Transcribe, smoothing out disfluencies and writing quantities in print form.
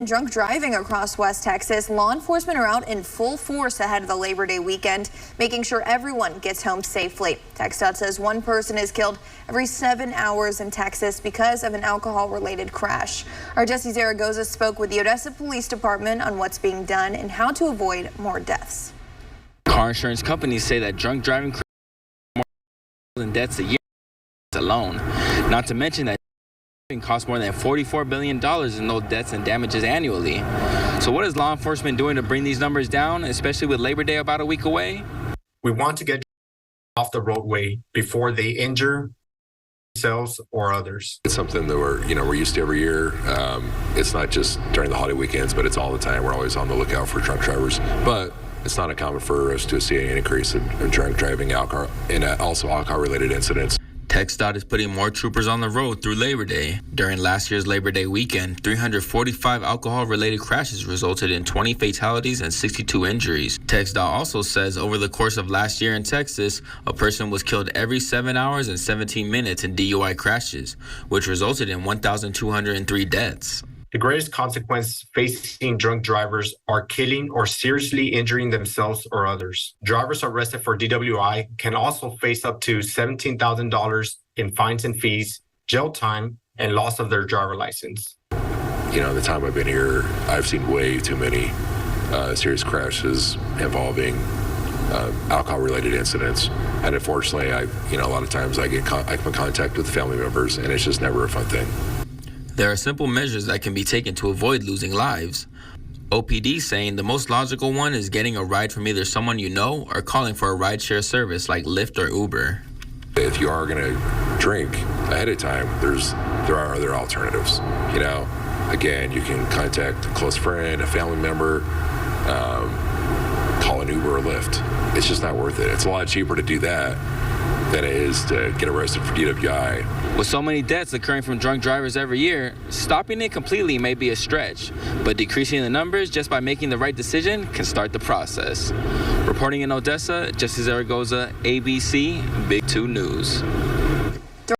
Drunk driving across West Texas. Law enforcement are out in full force ahead of the Labor Day weekend, making sure everyone gets home safely. TxDOT says one person is killed every 7 hours in Texas because of an alcohol-related crash. Our Jesse Zaragoza spoke with the Odessa Police Department on what's being done and how to avoid more deaths. Car insurance companies say that drunk driving more than deaths a year alone. Not to mention that costs more than $44 billion in those deaths and damages annually. So what is law enforcement doing to bring these numbers down, especially with Labor Day about a week away? We want to get off the roadway before they injure themselves or others. It's something that we're used to every year. It's not just during the holiday weekends, but it's all the time. We're always on the lookout for drunk drivers. But it's not uncommon for us to see an increase in drunk driving, alcohol, and also alcohol-related incidents. TxDOT is putting more troopers on the road through Labor Day. During last year's Labor Day weekend, 345 alcohol-related crashes resulted in 20 fatalities and 62 injuries. TxDOT also says over the course of last year in Texas, a person was killed every 7 hours and 17 minutes in DUI crashes, which resulted in 1,203 deaths. The greatest consequence facing drunk drivers are killing or seriously injuring themselves or others. Drivers arrested for DWI can also face up to $17,000 in fines and fees, jail time, and loss of their driver license. The time I've been here, I've seen way too many serious crashes involving alcohol-related incidents. And unfortunately, a lot of times I come in contact with family members, and it's just never a fun thing. There are simple measures that can be taken to avoid losing lives. OPD saying the most logical one is getting a ride from either someone you know or calling for a rideshare service like Lyft or Uber. If you are going to drink ahead of time, there are other alternatives. Again, you can contact a close friend, a family member, call an Uber or Lyft. It's just not worth it. It's a lot cheaper to do that than it is to get arrested for DWI. With so many deaths occurring from drunk drivers every year, stopping it completely may be a stretch, but decreasing the numbers just by making the right decision can start the process. Reporting in Odessa, Jesse Zaragoza, ABC, Big 2 News.